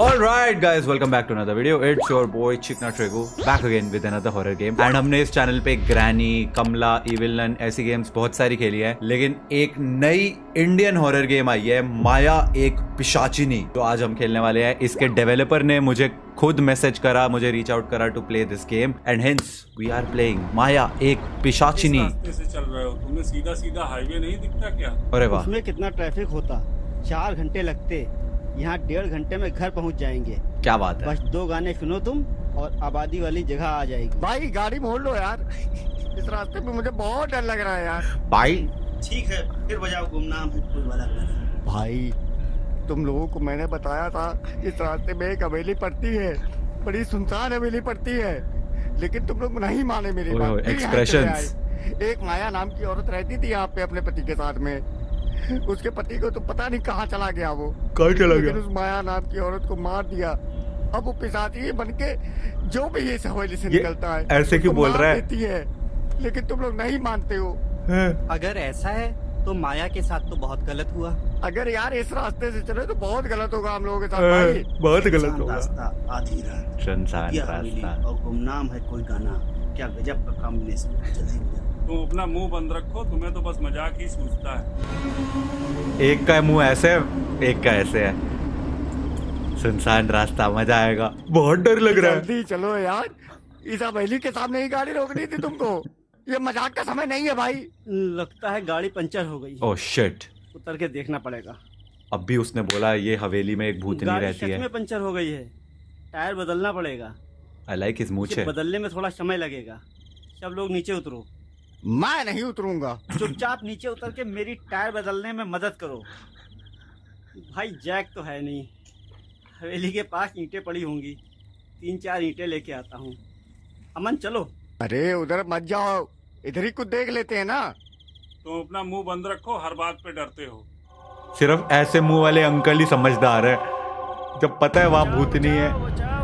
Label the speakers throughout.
Speaker 1: Alright guys, welcome back to another video. It's your boy Chikna Tregu back again with another horror game. And हमने इस channel पे granny, कमला, evil none ऐसी games बहुत सारी खेली है, लेकिन एक नई इंडियन हॉरर गेम आई है, माया एक पिशाचिनी, तो आज हम खेलने वाले हैं। इसके डेवलपर ने मुझे खुद मैसेज करा, मुझे रीच आउट करा to play this game and hence we are playing Maya Ek Pishachini.
Speaker 2: रास्ते से चल रहे हो, तुम्हें सीधा सीधा हाईवे नहीं दिखता क्या?
Speaker 1: अरे वाह,
Speaker 3: उसमें कितना ट्रैफिक होता, 4 घंटे लगते, यहाँ 1.5 घंटे में घर पहुँच जाएंगे।
Speaker 1: क्या बात है।
Speaker 3: बस 2 गाने सुनो तुम और आबादी वाली जगह आ जाएगी।
Speaker 4: भाई गाड़ी मोड़ लो यार, इस रास्ते पे मुझे बहुत डर लग रहा है यार।
Speaker 1: भाई
Speaker 3: ठीक है, फिर बजाओ गुमनाम है कोई वाला गाना।
Speaker 4: भाई तुम लोगों को मैंने बताया था इस रास्ते में एक हवेली पड़ती है, बड़ी सुनसान हवेली पड़ती है, लेकिन तुम लोग नहीं माने मेरी बात। फिर यहाँ चले आए। एक माया नाम की औरत रहती थी यहाँ पे अपने पति के साथ में, उसके पति को तो पता नहीं कहाँ चला गया, वो
Speaker 1: कहाँ चला गया?
Speaker 4: उस माया नाम की औरत को मार दिया। अब वो पिशाची बन के जो भी इस हवेली से निकलता है
Speaker 1: ऐसे क्यों बोल रहा
Speaker 4: है, लेकिन तुम लोग नहीं मानते हो।
Speaker 3: अगर ऐसा है तो माया के साथ तो बहुत गलत हुआ।
Speaker 4: अगर यार इस रास्ते से चले तो बहुत गलत होगा हम लोगों के साथ भाई।
Speaker 1: बहुत गलत होगा।
Speaker 3: रास्ता आधी रात,
Speaker 1: सुनसान
Speaker 3: यह हवेली
Speaker 1: रास्ता
Speaker 3: और गुमनाम है कोई गाना, क्या गजब का कॉम्बिनेशन।
Speaker 2: तुम अपना मुंह बंद रखो, तुम्हें तो बस मजाक ही सूझता है।
Speaker 1: एक का मुंह ऐसे है, एक का ऐसे है। सुनसान रास्ता, मजा आएगा। बहुत डर लग रहा है।
Speaker 4: जल्दी चलो यार, इस हवेली के सामने ही गाड़ी रोकनी थी तुमको, ये मजाक का समय नहीं है भाई।
Speaker 3: लगता है गाड़ी पंचर हो गई।
Speaker 1: ओह शिट,
Speaker 3: उतर के देखना पड़ेगा।
Speaker 1: अब भी उसने बोला ये हवेली में एक भूतनी
Speaker 3: गाड़ी
Speaker 1: रहती
Speaker 3: सच
Speaker 1: है।
Speaker 3: में पंचर हो गई है, टायर बदलना पड़ेगा।
Speaker 1: आई लाइक हिज मूछे।
Speaker 3: बदलने में थोड़ा समय लगेगा। सब लोग नीचे उतरो।
Speaker 4: मैं नहीं उतरूंगा।
Speaker 3: चुपचाप नीचे उतर के मेरी टायर बदलने में मदद करो। भाई जैक तो है नहीं, हवेली के पास ईंटें पड़ी होंगी, 3-4 ईंटें लेके आता हूँ। अमन चलो।
Speaker 4: अरे उधर मत जाओ, इधर ही कुछ देख लेते हैं ना।
Speaker 2: तुम अपना मुंह बंद रखो, हर बात पे डरते हो।
Speaker 1: सिर्फ ऐसे मुंह वाले अंकल ही समझदार है, जब पता है वहाँ भूतनी है।
Speaker 3: बचाओ।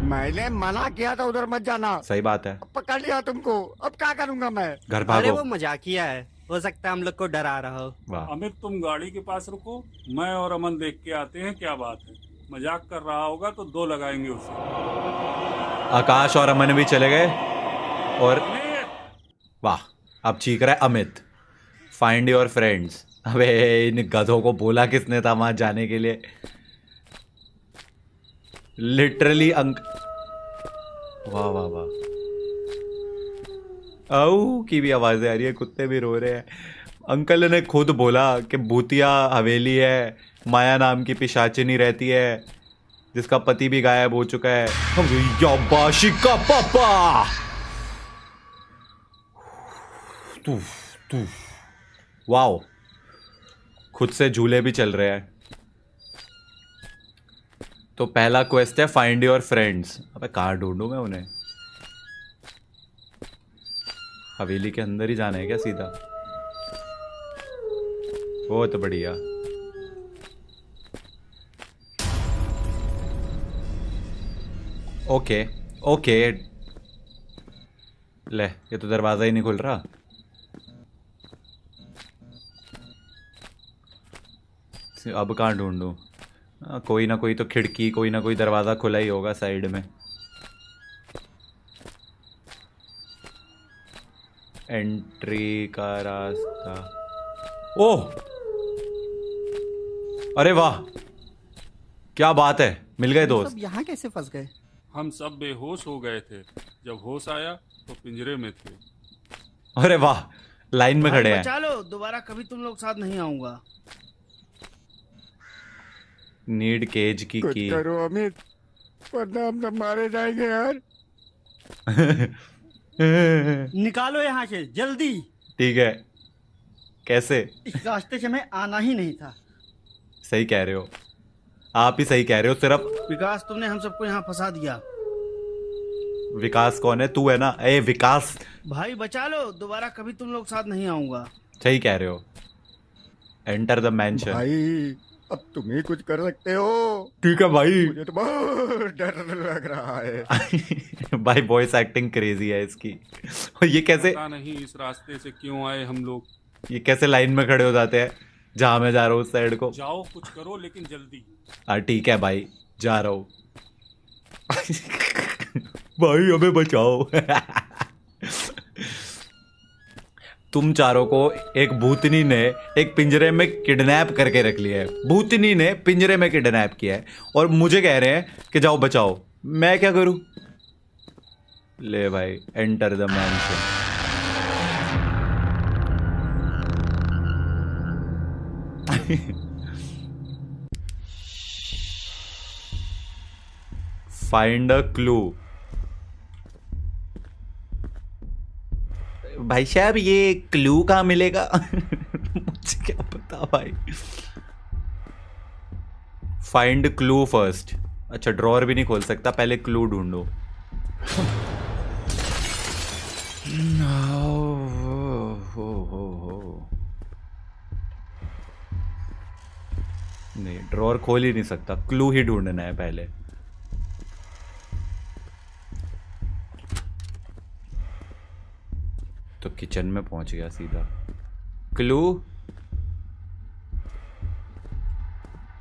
Speaker 4: मैंने मना किया था उधर मत जाना।
Speaker 1: सही बात है।
Speaker 4: अब पकड़ लिया तुमको, अब क्या करूंगा मैं।
Speaker 1: घर
Speaker 3: अरे
Speaker 1: भागो।
Speaker 3: वो मजाकिया है, हो सकता है हम लोग को डरा रहा हो।
Speaker 1: वाह,
Speaker 2: अमित तुम गाड़ी के पास रुको, मैं और अमन देख के आते हैं क्या बात है। मजाक कर रहा होगा तो 2 लगाएंगे उसे।
Speaker 1: आकाश और अमन भी चले गए और
Speaker 2: अमित!
Speaker 1: वाह, अब चीख रहा है अमित, फाइंड योर फ्रेंड्स। अबे इन गधों को बोला किसने था वहां जाने के लिए? लिटरली वाह वाह वाह, आओ की भी आवाजें आ रही है, कुत्ते भी रो रहे हैं। अंकल ने खुद बोला कि भूतिया हवेली है, माया नाम की पिशाचिनी रहती है, जिसका पति भी गायब हो चुका है। याबाशी का पापा। तू तू वाओ, खुद से झूले भी चल रहे हैं। तो पहला क्वेस्ट है फाइंड योर फ्रेंड्स। अबे कहाँ ढूंढूं मैं उन्हें? हवेली के अंदर ही जाना है क्या सीधा? बहुत बढ़िया। ओके ओके, ले ये तो दरवाजा ही नहीं खुल रहा। अब कहाँ ढूंढूं? कोई ना कोई तो खिड़की, कोई ना कोई दरवाजा खुला ही होगा साइड में। एंट्री का रास्ता। ओह अरे वाह, क्या बात है, मिल गए दोस्त।
Speaker 3: यहाँ कैसे फंस गए?
Speaker 2: हम सब बेहोश हो गए थे, जब होश आया तो पिंजरे में थे।
Speaker 1: अरे वाह, लाइन में खड़े हैं।
Speaker 3: बचा लो, दोबारा कभी तुम लोग साथ नहीं आऊंगा।
Speaker 1: नीड केज की
Speaker 4: कुछ
Speaker 1: की।
Speaker 4: करो अमित, वरना हम सब मारे जाएंगे यार।
Speaker 3: निकालो यहाँ से जल्दी।
Speaker 1: ठीक है, कैसे?
Speaker 3: इस रास्ते से मैं आना ही नहीं था।
Speaker 1: सही कह रहे हो, आप ही सही कह रहे हो। सिर्फ
Speaker 3: विकास, तुमने हम सबको यहाँ फंसा दिया।
Speaker 1: विकास कौन है? तू है ना। ए विकास,
Speaker 3: भाई बचा लो, दोबारा कभी तुम लोग साथ नहीं आऊंगा।
Speaker 1: सही कह रहे हो। Enter the mention.
Speaker 4: भाई अब तुम ही कुछ कर सकते हो।
Speaker 1: ठीक है भाई।
Speaker 4: मुझे तो बहुत डर लग रहा है।
Speaker 1: भाई वॉइस एक्टिंग क्रेजी है इसकी। ये कैसे,
Speaker 2: पता नहीं इस रास्ते से क्यों आए हम लोग।
Speaker 1: ये कैसे लाइन में खड़े हो जाते हैं? जहां मैं जा रहा हूँ उस साइड को।
Speaker 2: जाओ कुछ करो लेकिन जल्दी।
Speaker 1: ठीक है भाई, जा रहा हूँ। भाई हमें बचाओ। तुम चारों को एक भूतनी ने एक पिंजरे में किडनैप करके रख लिया है। भूतनी ने पिंजरे में किडनैप किया है और मुझे कह रहे हैं कि जाओ बचाओ। मैं क्या करूं? ले भाई, enter the mention. Find a clue. भाई साहब ये क्लू कहाँ मिलेगा? मुझे क्या पता भाई। Find clue first. अच्छा, ड्रॉअर भी नहीं खोल सकता, पहले क्लू ढूंढो। नहीं, ड्रॉअर खोल ही नहीं सकता, क्लू ही ढूंढना है पहले। तो किचन में पहुंच गया सीधा। Clue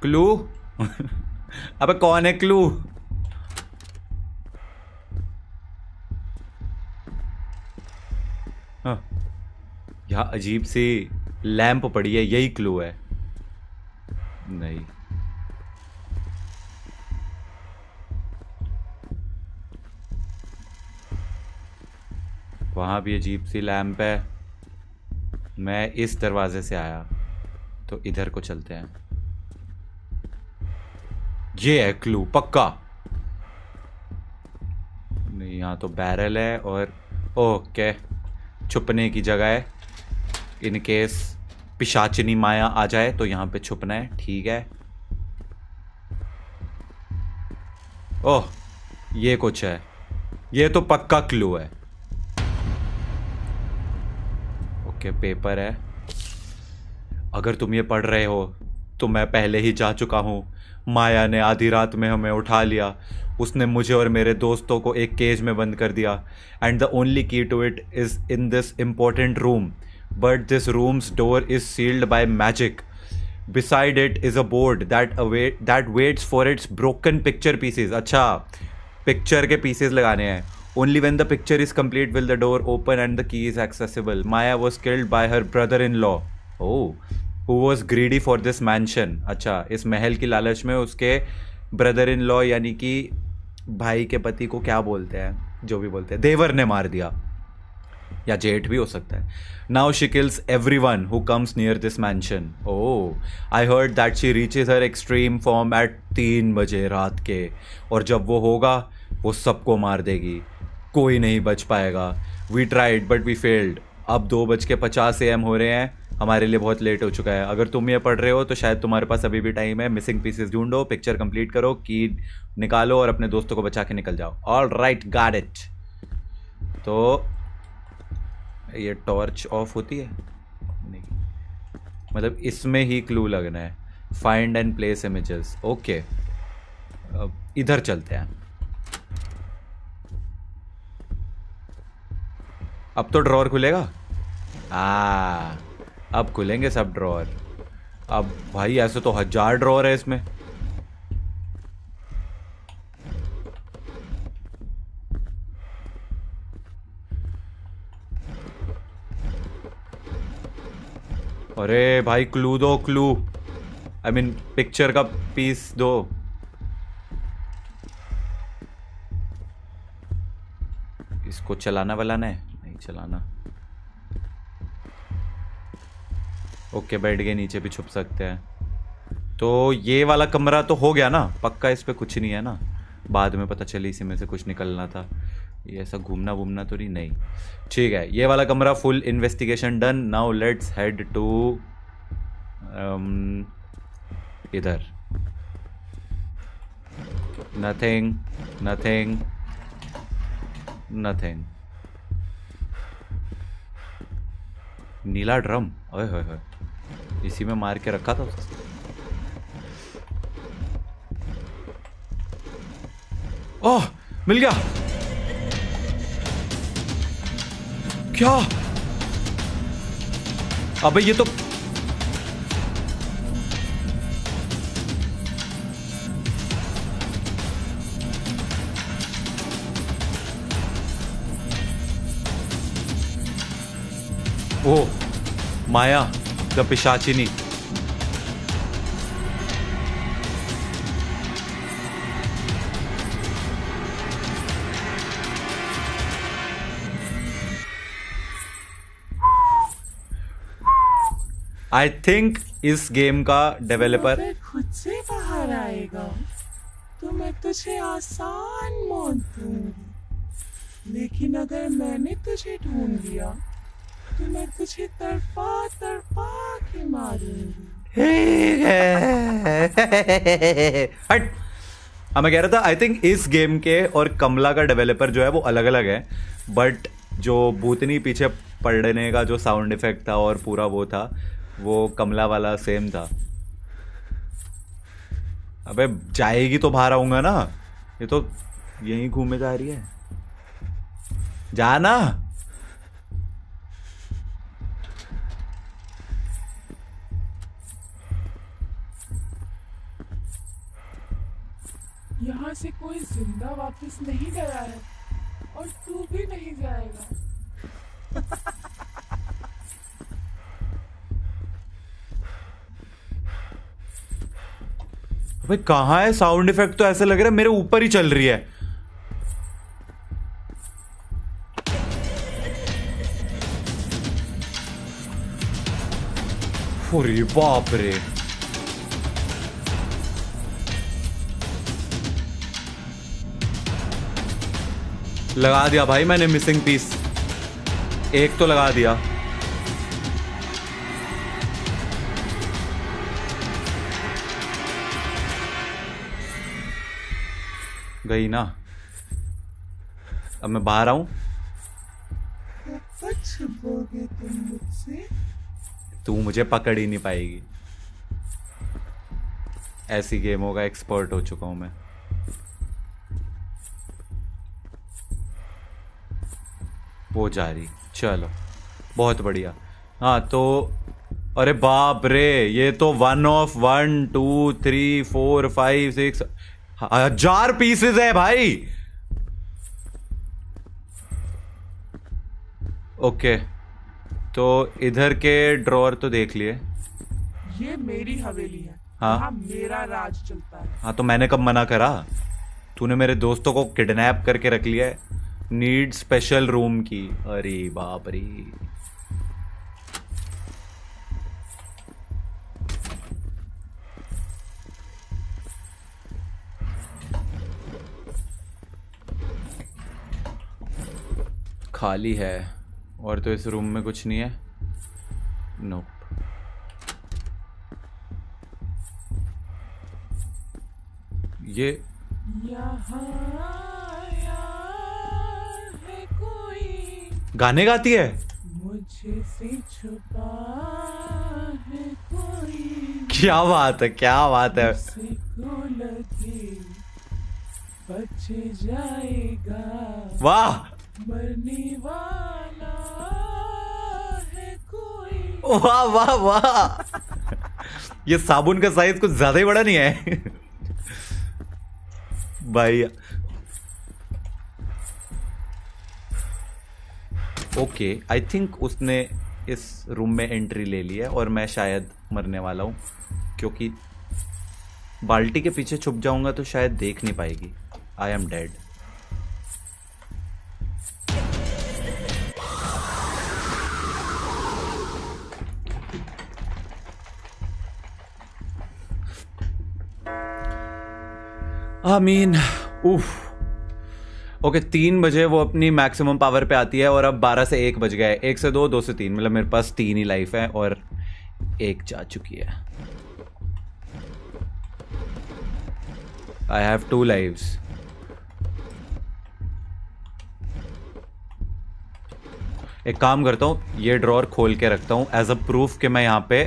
Speaker 1: clue. अबे कौन है क्लू? हाँ, यहाँ अजीब सी लैंप पड़ी है, यही क्लू है। नहीं, वहां भी अजीब सी लैंप है। मैं इस दरवाजे से आया तो इधर को चलते हैं। ये है क्लू पक्का। नहीं, यहाँ तो बैरल है और ओके, छुपने की जगह है। इन केस पिशाचिनी माया आ जाए तो यहाँ पे छुपना है। ठीक है। ओह, ये कुछ है, ये तो पक्का क्लू है। ओके, पेपर है। अगर तुम ये पढ़ रहे हो तो मैं पहले ही जा चुका हूं। माया ने आधी रात में हमें उठा लिया। उसने मुझे और मेरे दोस्तों को एक केज में बंद कर दिया। And the only key to it is in this important room, but this room's door is sealed by magic. Beside it is a board that waits for its broken picture pieces. अच्छा, picture के pieces लगाने हैं. Only when the picture is complete will the door open and the key is accessible. Maya was killed by her brother-in-law. Oh, who was greedy for this mansion. अच्छा, इस महल की लालच में उसके brother-in-law यानी कि भाई के पति को क्या बोलते हैं, जो भी बोलते हैं, देवर ने मार दिया, या जेठ भी हो सकता है. Now she kills everyone who comes near this mansion. Oh, I heard that she reaches her extreme form at 3 बजे रात के, और जब वो होगा वो सबको मार देगी, कोई नहीं बच पाएगा. We tried but we failed. अब 2:50 AM हो रहे हैं, हमारे लिए बहुत लेट हो चुका है. अगर तुम ये पढ़ रहे हो तो शायद तुम्हारे पास अभी भी टाइम है. मिसिंग पीसेस ढूंढो, पिक्चर कंप्लीट करो, की निकालो और अपने दोस्तों को बचा के निकल जाओ. All right, got it. तो ये टॉर्च ऑफ होती है नहीं, मतलब इसमें ही क्लू लगना है. Find and place images. Okay, अब इधर चलते हैं. अब तो ड्रॉअर खुलेगा. अब खुलेंगे सब ड्रॉअर. अब भाई ऐसे तो 1000 ड्रॉअर है इसमें. अरे भाई क्लू दो, क्लू, आई मीन पिक्चर का पीस दो. इसको चलाना वालाना है, नहीं चलाना. ओके, बैठ गए, नीचे भी छुप सकते हैं. तो ये वाला कमरा तो हो गया ना पक्का, इस पे कुछ नहीं है ना. बाद में पता चली इसी में से कुछ निकलना था. ये ऐसा घूमना वूमना तो नहीं. ठीक है, ये वाला कमरा full investigation done. Now let's head to इधर. Nothing nothing nothing. नीला ड्रम, ओए होए होए, इसी में मार के रखा था. ओह, मिल गया. क्या? अबे ये तो ओ माया द पिशाचिनी। आई थिंक इस गेम का डेवलपर
Speaker 5: खुद से बाहर आएगा तो मैं तुझे आसान मौत दूंगी, लेकिन अगर मैंने तुझे ढूंढ लिया तो मैं तुझे तड़पा तड़पा के मारूंगी।
Speaker 1: हट। मैं कह रहा था आई थिंक इस गेम के और कमला का डेवलपर जो है वो अलग अलग है, बट जो भूतनी पीछे पड़ने का जो साउंड इफेक्ट था और पूरा वो था, वो कमला वाला सेम था। अबे जाएगी तो बाहर आऊंगा ना, ये तो यहीं घूमे जा रही है, जाना।
Speaker 5: यहाँ से कोई जिंदा वापस नहीं गया है और तू भी नहीं जाएगा।
Speaker 1: अबे कहाँ है साउंड इफेक्ट? तो ऐसा लग रहा है मेरे ऊपर ही चल रही है। अरे बाप रे, लगा दिया भाई मैंने मिसिंग पीस, एक तो लगा दिया। गई ना, अब मैं बाहर आऊं।
Speaker 5: छुपोगे तुम मुझसे?
Speaker 1: तू मुझे पकड़ ही नहीं पाएगी, ऐसी गेमों का एक्सपर्ट हो चुका हूं मैं। वो जा रही, चलो बहुत बढ़िया। हाँ तो अरे बाप रे, ये तो 1 of 1 2 3 4 5 6 1000 पीसेस है भाई। ओके तो इधर के ड्रॉअर तो देख लिए।
Speaker 5: ये मेरी हवेली है,
Speaker 1: हाँ।
Speaker 5: यहाँ मेरा राज चलता है।
Speaker 1: हाँ तो मैंने कब मना करा? तूने मेरे दोस्तों को किडनैप करके रख लिया है। नीड स्पेशल रूम की। अरे बाप रे, खाली है और तो इस रूम में कुछ नहीं है। नोप। ये
Speaker 5: यहाँ है कोई
Speaker 1: गाने गाती है।
Speaker 5: मुझे से छुपा है कोई,
Speaker 1: क्या बात है, क्या बात है।
Speaker 5: मुझसे को लगे बच जाएगा,
Speaker 1: वाह
Speaker 5: मरने वाला है कोई।
Speaker 1: वाह वाह वाह। ये साबुन का साइज कुछ ज्यादा ही बड़ा नहीं है भाई। ओके आई थिंक उसने इस रूम में एंट्री ले ली है और मैं शायद मरने वाला हूं, क्योंकि बाल्टी के पीछे छुप जाऊंगा तो शायद देख नहीं पाएगी। I am dead. आमीन। उफ। ओके 3 बजे वो अपनी मैक्सिमम पावर पे आती है और अब 12 से 1 बज गए। 1 से 2, 2 से 3, मतलब मेरे पास 3 ही लाइफ है और 1 जा चुकी है। I have 2 lives। एक काम करता हूँ, ये ड्रॉअर खोल के रखता हूँ एज अ प्रूफ कि मैं यहाँ पे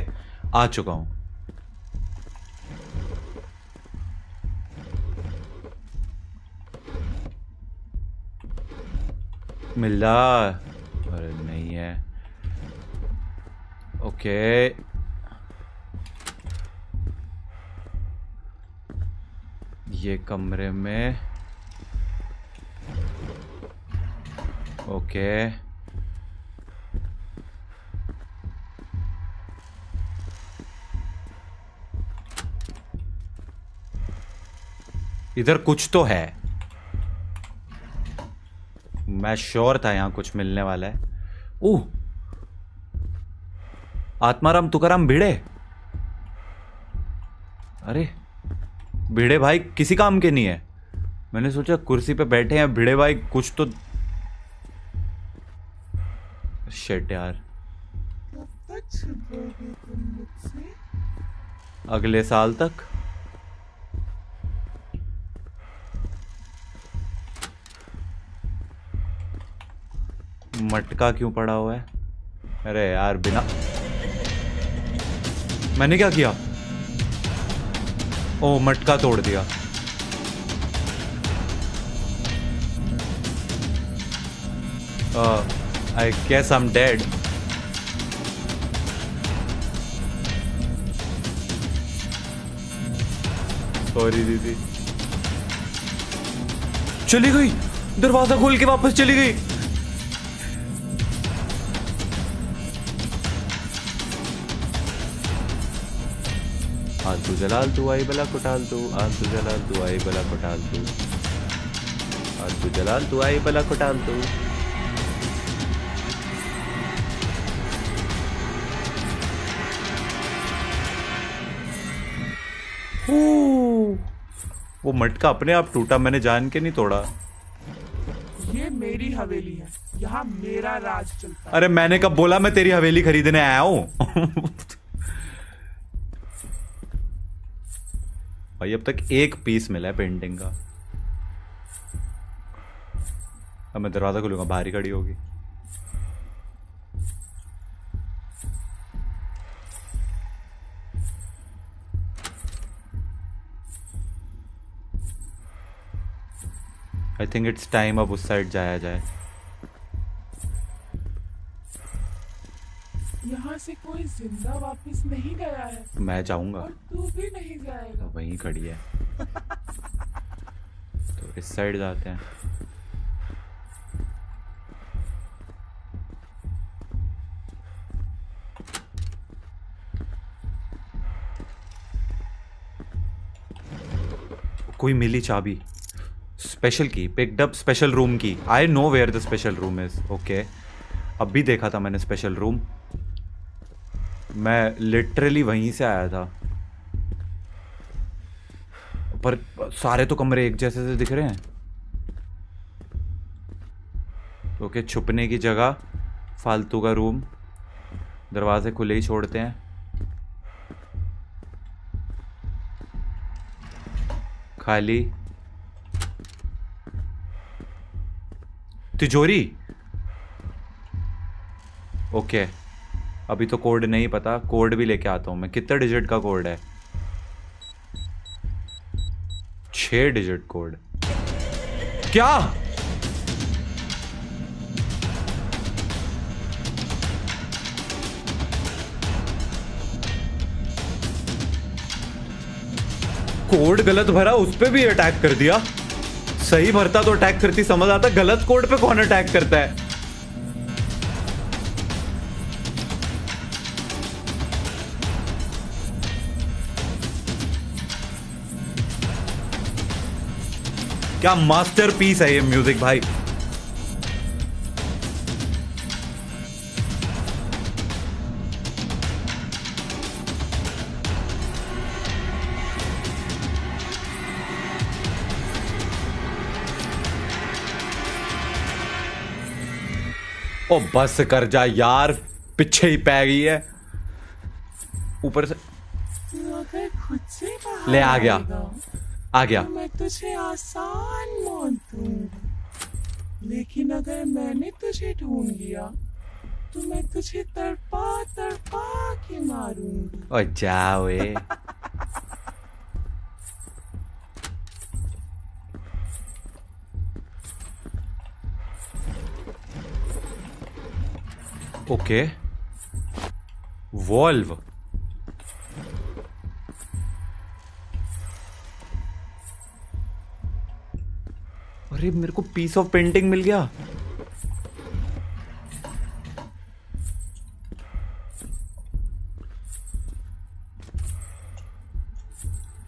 Speaker 1: आ चुका हूँ। मिल जा। अरे नहीं है। ओके ये कमरे में। ओके इधर कुछ तो है, मैं श्योर था यहां कुछ मिलने वाला है। ओह, आत्माराम तुकाराम भिड़े। अरे भिड़े भाई किसी काम के नहीं है। मैंने सोचा कुर्सी पे बैठे हैं भिड़े भाई, कुछ तो। शिट यार,
Speaker 5: कब तक छिपोगे तुम मुझसे?
Speaker 1: अगले साल तक। मटका क्यों पड़ा हुआ है? अरे यार बिना, मैंने क्या किया? ओ मटका तोड़ दिया। I guess I'm dead. Sorry दीदी। चली गई, दरवाजा खोल के वापस चली गई। आलतू जलाल तू आई बला कुटाल तू, आलतू जलाल तू आई बला कुटाल तू, आलतू जलाल तू आई बला कुटाल तू। वो मटका अपने आप टूटा, मैंने जान के नहीं तोड़ा।
Speaker 5: ये मेरी हवेली है, यहाँ मेरा राज चलता है।
Speaker 1: अरे मैंने कब बोला मैं तेरी हवेली खरीदने आया हूं? भाई अब तक एक पीस मिला है पेंटिंग का। अब मैं दरवाजा खोलूंगा, बाहर ही खड़ी होगी। आई थिंक इट्स टाइम अब उस साइड जाया जाए।
Speaker 5: यहाँ से कोई जिंदा वापस नहीं गया है,
Speaker 1: मैं जाऊंगा,
Speaker 5: और तू भी नहीं जाएगा।
Speaker 1: वहीं खड़ी है। तो इस साइड जाते हैं। कोई मिली चाबी, स्पेशल की, पिक्ड अप स्पेशल रूम की। I know where the special room is. Okay, अब भी देखा था मैंने स्पेशल रूम, मैं लिटरली वहीं से आया था। पर सारे तो कमरे एक जैसे से दिख रहे हैं। ओके, छुपने की जगह, फालतू का रूम, दरवाजे खुले ही छोड़ते हैं। खाली तिजोरी। ओके, अभी तो कोड नहीं पता, कोड भी लेके आता हूं मैं। कितने डिजिट का कोड है? 6 डिजिट कोड। क्या? कोड गलत भरा, उस पे भी अटैक कर दिया। सही भरता तो अटैक करती, समझ आता। गलत कोड पे कौन अटैक करता है? क्या मास्टरपीस है ये म्यूजिक भाई। ओ बस कर जा यार, पीछे ही पै गई है ऊपर से।
Speaker 5: तू अगर खुद से बाहर
Speaker 1: ले आ गया,
Speaker 5: आएगा,
Speaker 1: आ गया।
Speaker 5: तो मैं तुझे आसान मान दूंगी, लेकिन अगर मैंने तुझे ढूंढ लिया तो मैं तुझे तड़पा तड़पा के मारूंगी।
Speaker 1: ओ जाओ ए। Okay, valve. अरे मेरे को पीस ऑफ पेंटिंग मिल गया।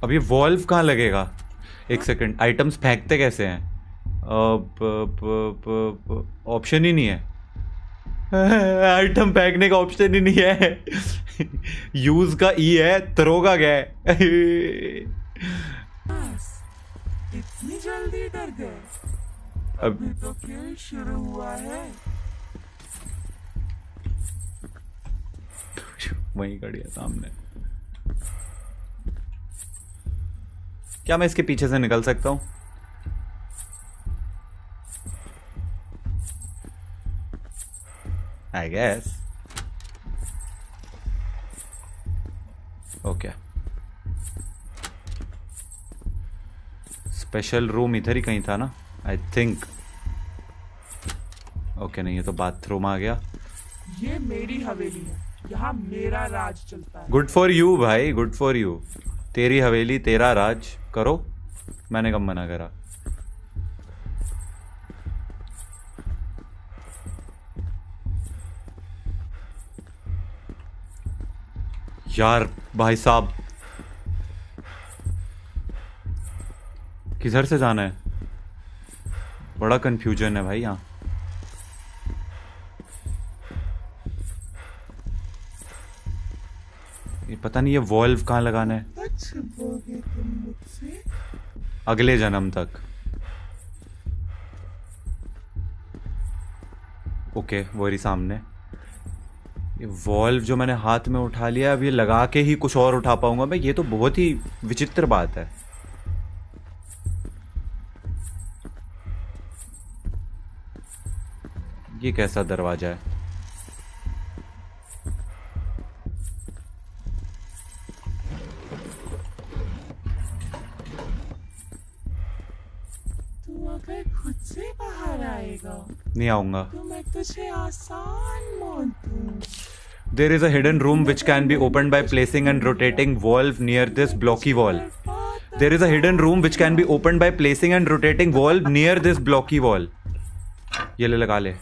Speaker 1: अब ये वॉल्व कहां लगेगा? एक सेकंड, आइटम्स फेंकते कैसे हैं? ऑप्शन ही नहीं है। आइटम फेंकने का ऑप्शन ही नहीं है। यूज का ई है, थ्रो का क्या है?
Speaker 5: इतनी जल्दी डर गए? अभी तो खेल शुरू हुआ है।
Speaker 1: वहीं खड़ी है सामने। क्या मैं इसके पीछे से निकल सकता हूं? I guess. Okay, special room इधर ही कहीं था ना, आई थिंक। ओके, नहीं, ये तो बाथरूम आ गया।
Speaker 5: ये मेरी हवेली है, यहाँ मेरा राज चलता है।
Speaker 1: गुड फॉर यू भाई, गुड फॉर यू। तेरी हवेली, तेरा राज, करो। मैंने कब मना करा? यार भाई साहब, किधर से जाना है? बड़ा कंफ्यूजन है भाई यहाँ। ये पता नहीं ये वॉल्व कहाँ लगाना है।
Speaker 5: छुपोगे तुम मुझसे?
Speaker 1: अगले जन्म तक। ओके, वो रही सामने। ये वॉल्व जो मैंने हाथ में उठा लिया, अब ये लगा के ही कुछ और उठा पाऊंगा मैं? ये तो बहुत ही विचित्र बात है। ये कैसा दरवाजा है?
Speaker 5: तू अगर खुद से बाहर आएगा
Speaker 1: नहीं आऊंगा।
Speaker 5: तो मैं तुझे आसान मौत दूंगी।
Speaker 1: There is a hidden room which can be opened by placing and rotating valve near this blocky wall. There is a hidden room which can be opened by placing and rotating valve near this blocky wall. ये ले, लगा ले।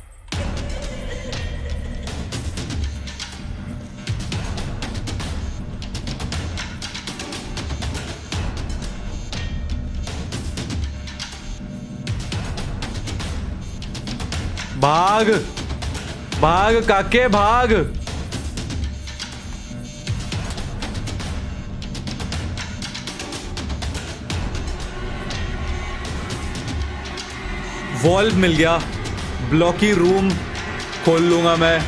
Speaker 1: भाग भाग काके, भाग। Valve मिल गया, blocky room खोल लूंगा मैं।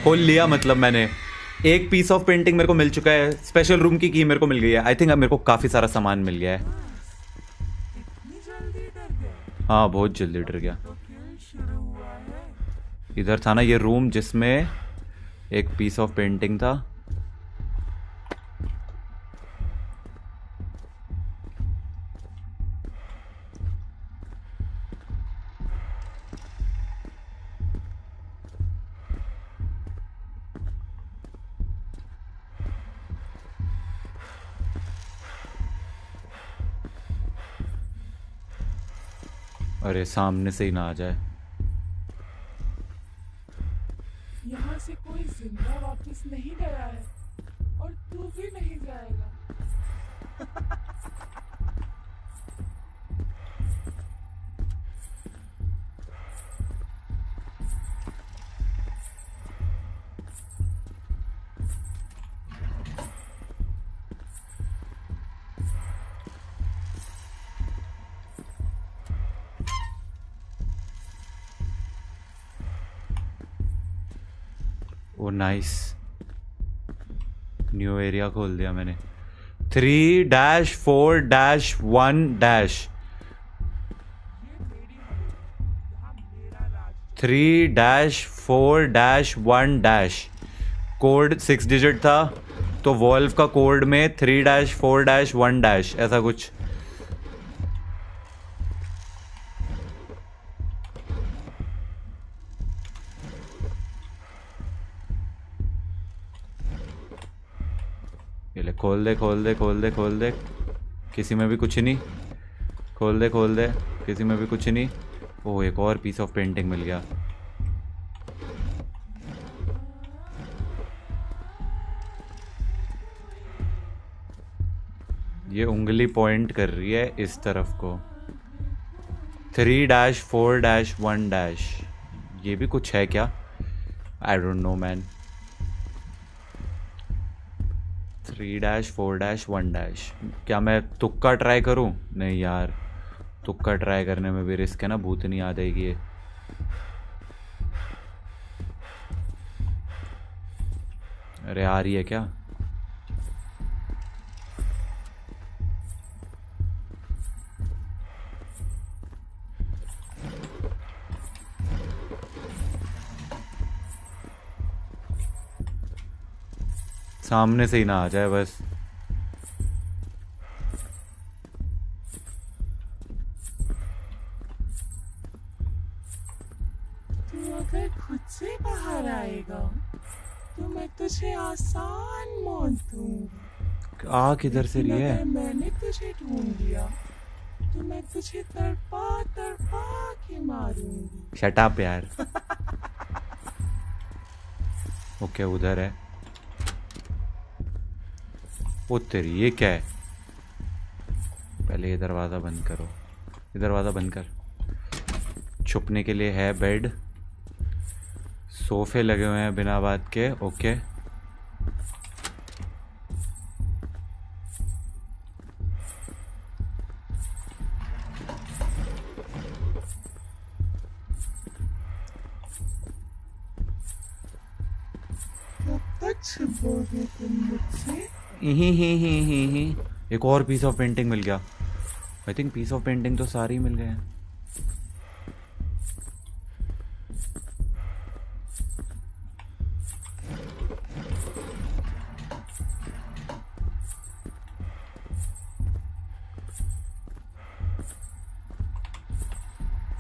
Speaker 1: खोल लिया, मतलब मैंने। एक पीस ऑफ पेंटिंग मेरे को मिल चुका है, स्पेशल रूम की मेरे को मिल गई है। आई थिंक अब मेरे को काफी सारा सामान मिल गया है।
Speaker 5: इतनी जल्दी डर गए?
Speaker 1: हाँ, बहुत जल्दी डर गया।
Speaker 5: तो खेल शुरू हुआ है।
Speaker 1: इधर था ना ये रूम जिसमें एक पीस ऑफ पेंटिंग था। अरे सामने से ही ना आ जाए।
Speaker 5: यहाँ से कोई जिंदा वापस नहीं गया है और तू भी नहीं जाएगा।
Speaker 1: ओ नाइस, न्यू एरिया खोल दिया मैंने। 3-4-1-। 3-4-1-। कोड 6 डिजिट था, तो वॉल्व का कोड में 3-4-1- ऐसा कुछ। ये ले, खोल दे खोल दे खोल दे खोल दे। किसी में भी कुछ नहीं। खोल दे खोल दे, किसी में भी कुछ नहीं। ओह, एक और पीस ऑफ पेंटिंग मिल गया। ये उंगली पॉइंट कर रही है इस तरफ को। 3-4-1 ये भी कुछ है क्या? I don't know man. 3-4-1 क्या मैं तुक्का ट्राई करूं? नहीं यार, तुक्का ट्राई करने में भी रिस्क है ना, भूतनी आ जाएगी ये। अरे आ रही है क्या? सामने से ही ना आ जाए बस।
Speaker 5: तू अगर खुद से बाहर आएगा तो मैं तुझे आसान मौत दूंगी।
Speaker 1: आ किधर से रही है?
Speaker 5: अगर मैंने तुझे ढूंढ लिया तो मैं तुझे तड़पा तड़पा के मारूंगी।
Speaker 1: शट अप यार। ओके उधर है। ओ तेरी, ये क्या है? पहले ये दरवाज़ा बंद करो। ये दरवाज़ा बंद कर। छुपने के लिए है बेड, सोफे लगे हुए हैं बिना बात के। ओके
Speaker 5: कब तक छुपोगे तुम मुझसे?
Speaker 1: ही। एक और पीस ऑफ पेंटिंग मिल गया। I think piece of painting तो सारे ही मिल गए हैं।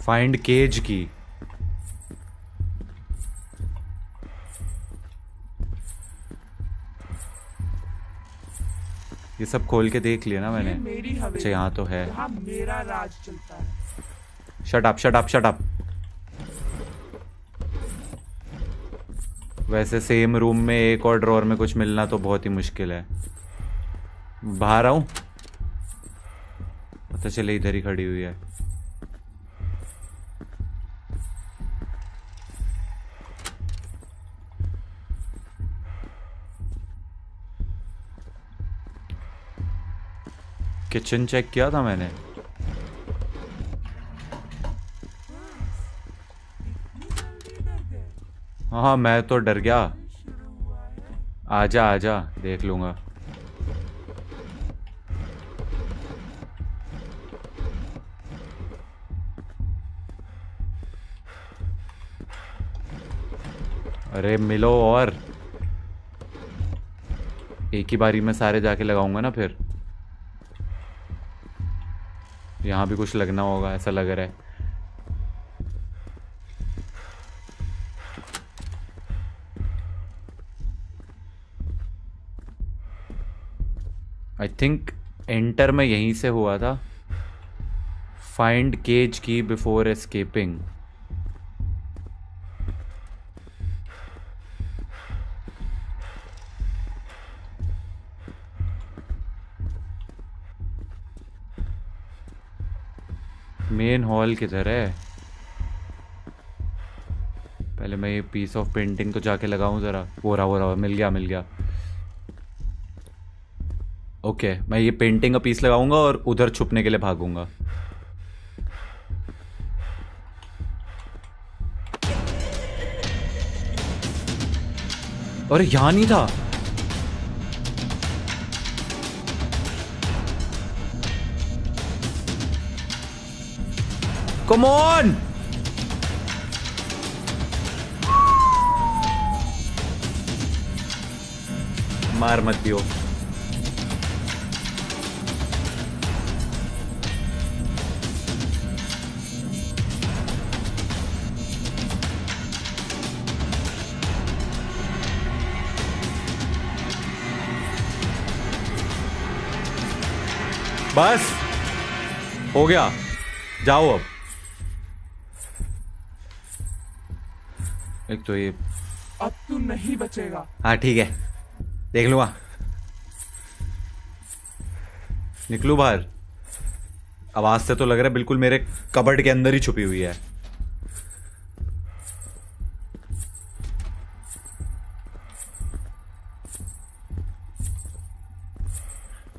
Speaker 1: फाइंड केज की। ये सब खोल के देख लिया ना मैंने।
Speaker 5: ये मेरी हवेली।
Speaker 1: अच्छा यहाँ तो है।
Speaker 5: यहाँ मेरा राज चलता है।
Speaker 1: Shut up shut up shut up. वैसे सेम रूम में एक और ड्रॉअर में कुछ मिलना तो बहुत ही मुश्किल है। बाहर आऊं? पता चले इधर ही खड़ी हुई है। किचन चेक किया था मैंने। हाँ मैं तो डर गया। आजा आजा, देख लूंगा। अरे मिलो और। एक ही बारी में सारे जाके लगाऊंगा ना फिर। यहाँ भी कुछ लगना होगा ऐसा लग रहा है। आई थिंक एंटर में यहीं से हुआ था। फाइंड केज की बिफोर एस्केपिंग। मेन हॉल किधर है? पहले मैं ये पीस ऑफ पेंटिंग तो जाके लगाऊं जरा। वो रहा मिल गया। ओके मैं ये पेंटिंग का पीस लगाऊंगा और उधर छुपने के लिए भागूंगा। अरे यहाँ नहीं था। Come on! मार मत दियो। बस हो गया, जाओ अब। एक तो ये,
Speaker 5: अब तू नहीं बचेगा।
Speaker 1: हाँ ठीक है, देख लूंगा। निकलूं बाहर? आवाज से तो लग रहा है बिल्कुल मेरे कबर्ड के अंदर ही छुपी हुई है।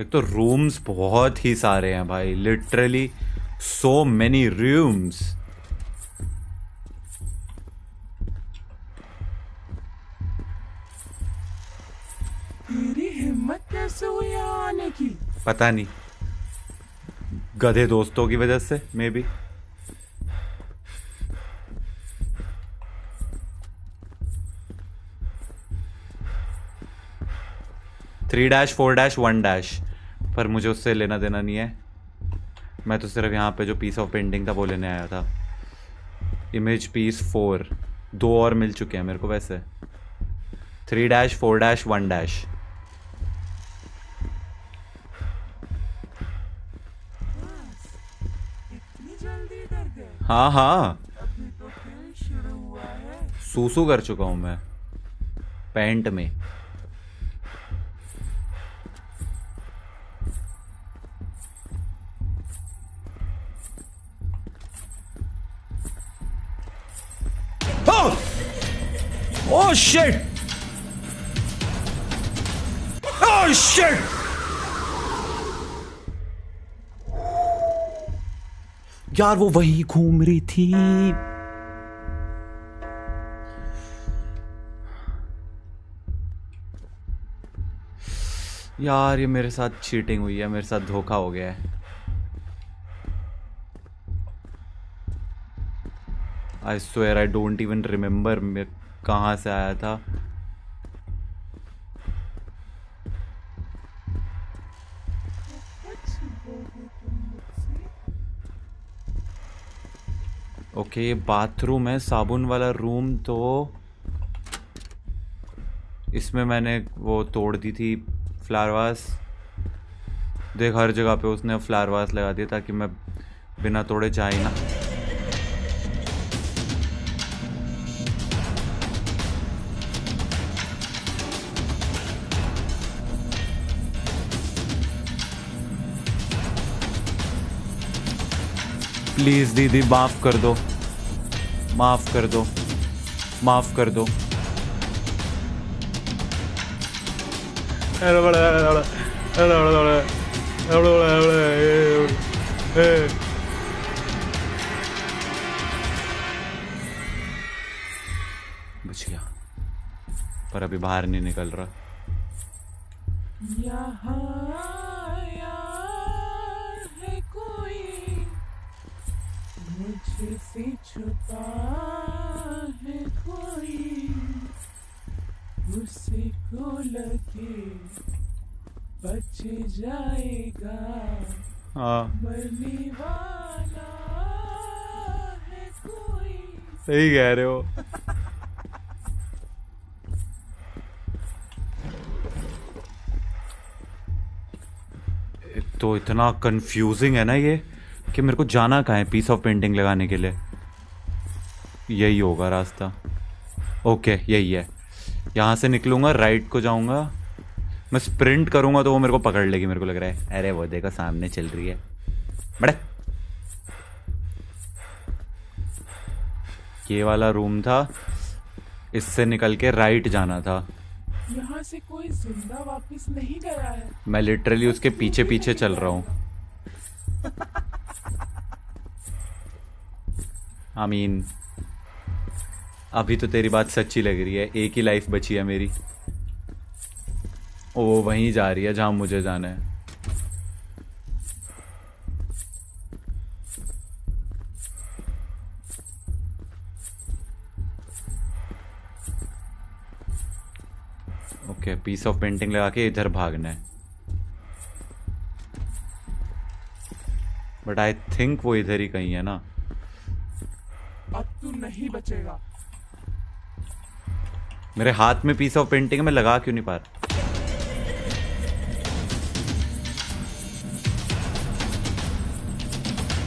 Speaker 1: एक तो रूम्स बहुत ही सारे हैं भाई, लिटरली सो मेनी रूम्स।
Speaker 5: तेरी हिम्मत कैसे हुई आने की?
Speaker 1: पता नहीं, गधे दोस्तों की वजह से may be. Three dash 4 dash 1 dash, पर मुझे उससे लेना देना नहीं है। मैं तो सिर्फ यहाँ पे जो पीस ऑफ पेंटिंग था वो लेने आया था। इमेज पीस 4, 2 और मिल चुके हैं मेरे को वैसे। 3 डैश 4 डैश 1 डैश।
Speaker 5: इतनी जल्दी कर गए?
Speaker 1: हाँ हाँ,
Speaker 5: अभी तो खेल शुरू हुआ है।
Speaker 1: सूसू कर चुका हूँ मैं पैंट में। Oh shit! Oh shit! यार वो वही घूम रही थी। यार ये मेरे साथ चीटिंग हुई है, मेरे साथ धोखा हो गया है। I swear I don't even remember मैं कहाँ से आया था। ओके, ये बाथरूम है, साबुन वाला रूम। तो इसमें मैंने वो तोड़ दी थी फ्लावर वास। देख हर जगह पे उसने फ्लावर वास लगा दिया ताकि मैं बिना तोड़े जा ही ना। प्लीज दीदी माफ कर दो, माफ कर दो, माफ कर दो। बच गया, पर अभी बाहर नहीं निकल रहा।
Speaker 5: यहाँ है कोई मुझे से छुपा है कोई, उसे को लगे बच जाएगा,
Speaker 1: हाँ
Speaker 5: मरने वाला है कोई।
Speaker 1: सही कह रहे हो। तो इतना कंफ्यूजिंग है ना ये कि मेरे को जाना कहाँ है पीस ऑफ पेंटिंग लगाने के लिए। यही होगा रास्ता। ओके यही है। यहाँ से निकलूंगा, राइट को जाऊंगा। मैं स्प्रिंट करूंगा तो वो मेरे को पकड़ लेगी, मेरे को लग रहा है। अरे वो देखो सामने चल रही है। बड़े ये वाला रूम था, इससे निकल के राइट जाना था।
Speaker 5: यहाँ से कोई जिंदा वापस नहीं गया है।
Speaker 1: मैं लिटरली उसके पीछे पीछे चल रहा हूँ। आमीन, अभी तो तेरी बात सच्ची लग रही है। एक ही लाइफ बची है मेरी। ओ वहीं जा रही है जहां मुझे जाना है। ओके, पीस ऑफ पेंटिंग लगा के इधर भागना है। बट आई थिंक वो इधर ही कहीं है ना।
Speaker 5: अब तू नहीं बचेगा।
Speaker 1: मेरे हाथ में पीस ऑफ पेंटिंग है, मैं लगा क्यों नहीं पा रहा?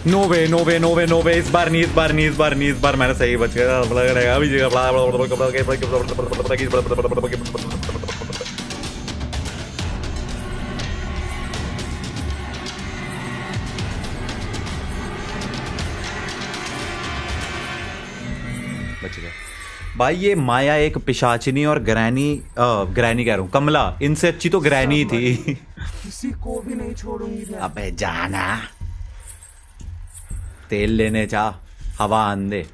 Speaker 1: नो वे नो वे नो वे नो वे। इस बार नहीं, इस बार नहीं, इस बार नहीं, इस बार मैंने सही बच गया। बच गए भाई। ये माया एक पिशाचिनी और ग्रैनी ग्रैनी कह रहा हूँ, कमला इनसे अच्छी तो ग्रैनी थी।
Speaker 5: किसी को भी नहीं छोड़ूंगी मैं।
Speaker 1: अबे जाना, तेल लेने जा, हवा आन दे।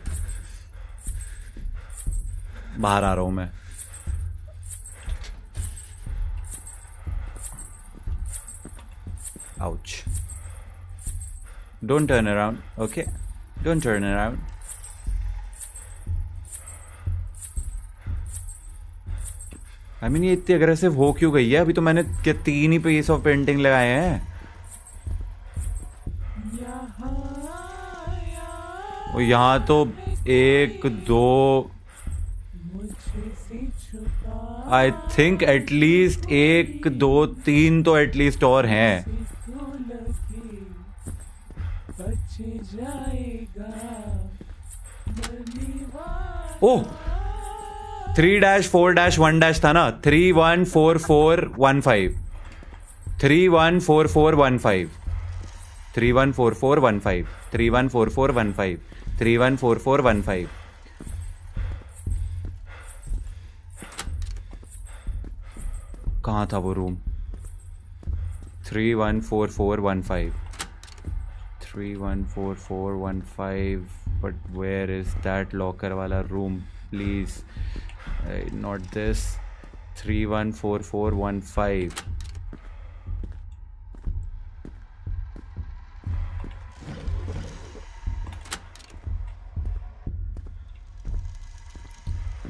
Speaker 1: बाहर आ रहा हूं मैं। Ouch. Don't turn around, okay, don't turn around. I mean ये इतनी अग्रेसिव हो क्यों गई है? अभी तो मैंने क्या 3 ही पीस ऑफ पेंटिंग लगाए हैं। और यहाँ तो 1 2 आई थिंक एटलीस्ट 1 2 3 तो एटलीस्ट और हैं। ओह 3-4-1- था ना। 314415 314415 314415 314415 314415। कहाँ था वो room? 314415 314415। But where is that locker वाला room? Please not this. 314415।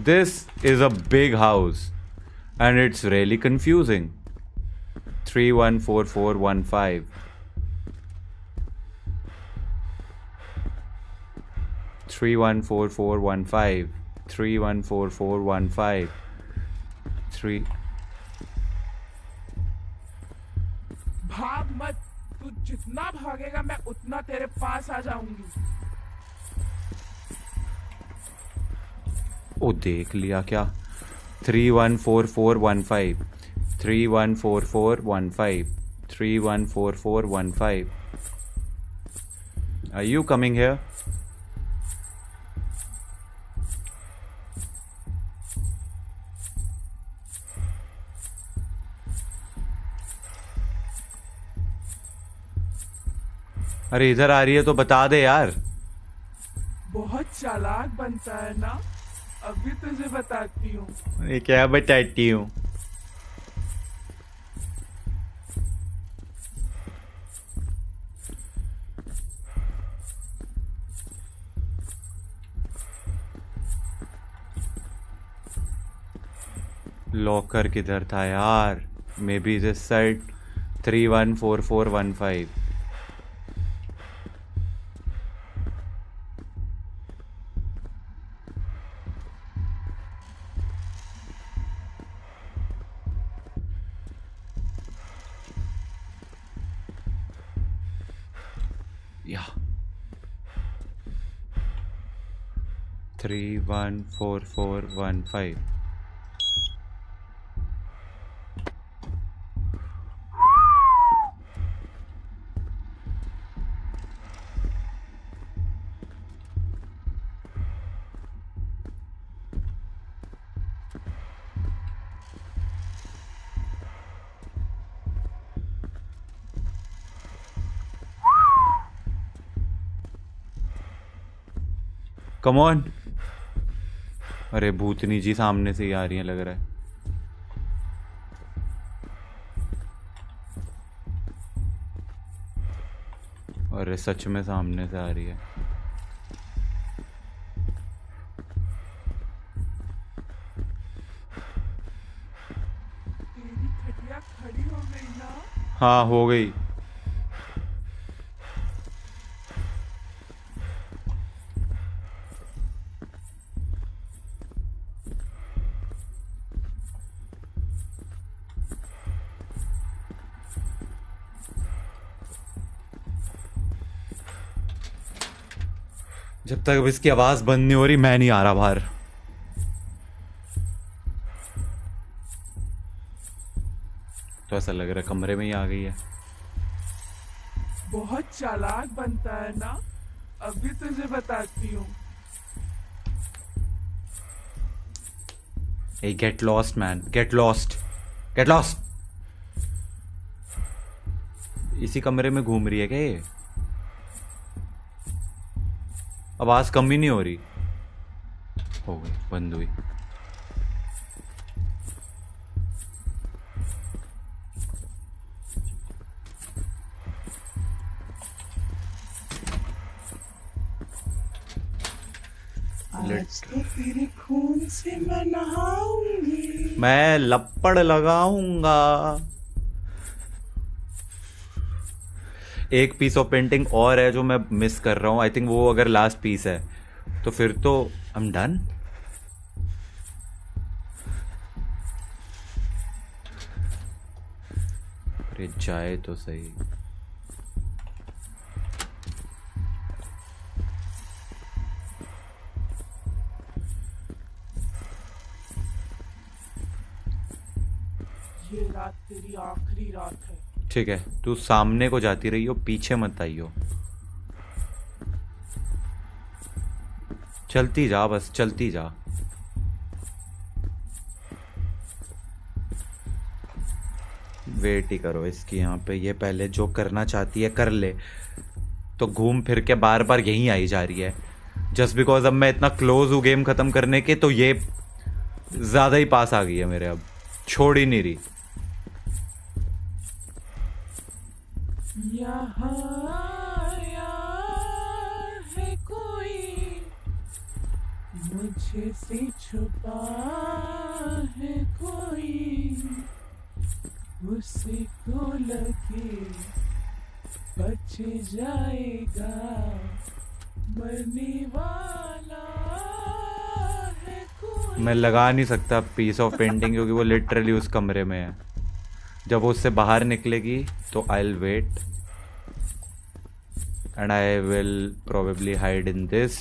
Speaker 1: This is a big house and it's really confusing. 314415 314415 314415 3।
Speaker 5: भाग मत, तू जितना भागेगा मैं उतना तेरे पास आ जाऊंगी।
Speaker 1: ओ देख लिया क्या? 314415 314415 314415। Are you coming here? अरे इधर आ रही है तो बता दे यार।
Speaker 5: बहुत चालाक बनता है ना, अभी तुझे बताती हूँ।
Speaker 1: ये क्या बताती हूँ? लॉकर किधर था यार? May be this side. 314415। Yeah. 314415। Come on. अरे भूतनी जी सामने से ही आ रही है लग रहा है। अरे सच में सामने से आ रही है।
Speaker 5: तेरी खटिया खड़ी हो गई ना?
Speaker 1: हाँ हो गई। जब तक अब इसकी आवाज बंद नहीं हो रही मैं नहीं आ रहा बाहर। तो ऐसा लग रहा है कमरे में ही आ गई है।
Speaker 5: बहुत चालाक बनता है ना, अभी तुझे बताती हूँ।
Speaker 1: Hey, get lost, man. Get lost. Get lost. इसी कमरे में घूम रही है क्या ये? आवाज कम ही नहीं हो रही. हो गई, बंद हुई.
Speaker 5: आज तो तेरे खून से मैं नहाऊंगी.
Speaker 1: मैं लपड़ लगाऊंगा. एक पीस ऑफ पेंटिंग और है जो मैं मिस कर रहा हूँ. आई थिंक वो अगर लास्ट पीस है तो फिर तो आई एम डन. अरे जाए तो सही.
Speaker 5: ये रात तेरी आखिरी रात है.
Speaker 1: ठीक है, तू सामने को जाती रही हो, पीछे मत आई हो. चलती जा, बस चलती जा. वेट ही करो इसकी. यहाँ पे ये पहले जो करना चाहती है कर ले. तो घूम फिर के बार बार यहीं आई जा रही है. जस्ट बिकॉज अब मैं इतना क्लोज हूँ गेम खत्म करने के, तो ये ज्यादा ही पास आ गई है मेरे. अब छोड़ ही नहीं रही.
Speaker 5: यहाँ आया है कोई, मुझे से छुपा है कोई, उसे को लगे बच जाएगा, मरने वाला है कोई.
Speaker 1: मैं लगा नहीं सकता पीस ऑफ पेंटिंग क्योंकि वो लिटरली उस कमरे में है. जब वो उससे बाहर निकलेगी तो I will wait and I will probably hide in this.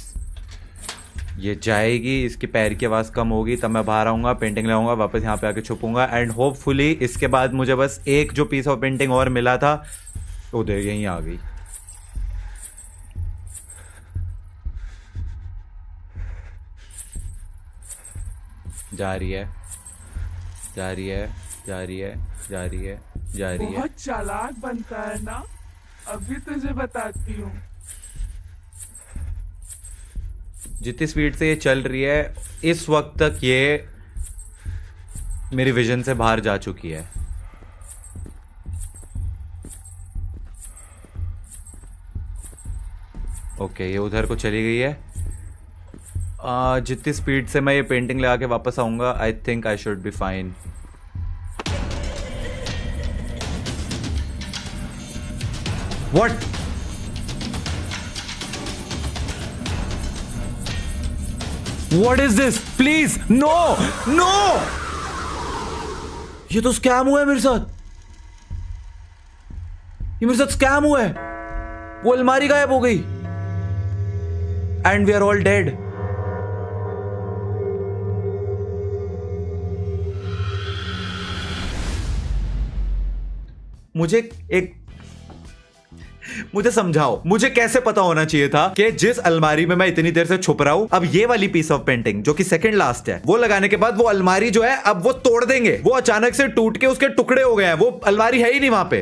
Speaker 1: ये जाएगी, इसकी पैर की आवाज़ कम होगी, तब मैं बाहर आऊँगा, पेंटिंग लाऊंगा, वापस यहाँ पे आके छुपूंगा. एंड होपफुली इसके बाद मुझे बस एक जो पीस ऑफ पेंटिंग और मिला था वो देख यहीं आ गई. जा रही है, जा रही है, जा रही है, जा रही है, जा रही है.
Speaker 5: बहुत चालाक बनता है ना. अभी तुझे बताती हूँ.
Speaker 1: जितनी स्पीड से ये चल रही है इस वक्त तक ये मेरी विजन से बाहर जा चुकी है. ओके, ये उधर को चली गई है. जितनी स्पीड से मैं ये पेंटिंग लगा के वापस आऊंगा I think I should be fine. What? What is this? Please no no. ये तो स्कैम हुआ है मेरे साथ. ये मेरे साथ स्कैम हुआ है. वो अलमारी गायब हो गई and we are all dead. मुझे समझाओ, मुझे कैसे पता होना चाहिए था कि जिस अलमारी में मैं इतनी देर से छुप रहा हूं, अब ये वाली पीस ऑफ पेंटिंग जो कि सेकंड लास्ट है, वो लगाने के बाद वो अलमारी जो है अब वो तोड़ देंगे. वो अचानक से टूट के उसके टुकड़े हो गए हैं. वो अलमारी है ही नहीं वहां पे.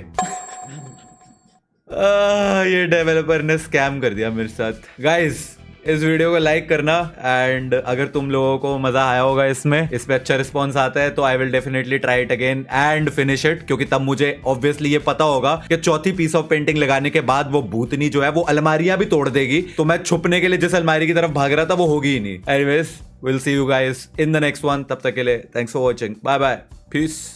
Speaker 1: ये डेवलपर ने स्कैम कर दिया मेरे साथ. गाइस, इस वीडियो को लाइक करना एंड अगर तुम लोगों को मजा आया होगा इसमें, इस पे अच्छा रिस्पॉन्स आता है तो I will definitely try it again and finish it. क्योंकि तब मुझे ऑब्वियसली ये पता होगा कि चौथी पीस ऑफ पेंटिंग लगाने के बाद वो भूतनी जो है वो अलमारियां भी तोड़ देगी. तो मैं छुपने के लिए जिस अलमारी की तरफ भाग रहा था वो होगी ही नहीं. Anyways, will see you guys in the next one. तब तक के लिए thanks for watching. Bye bye. Piece.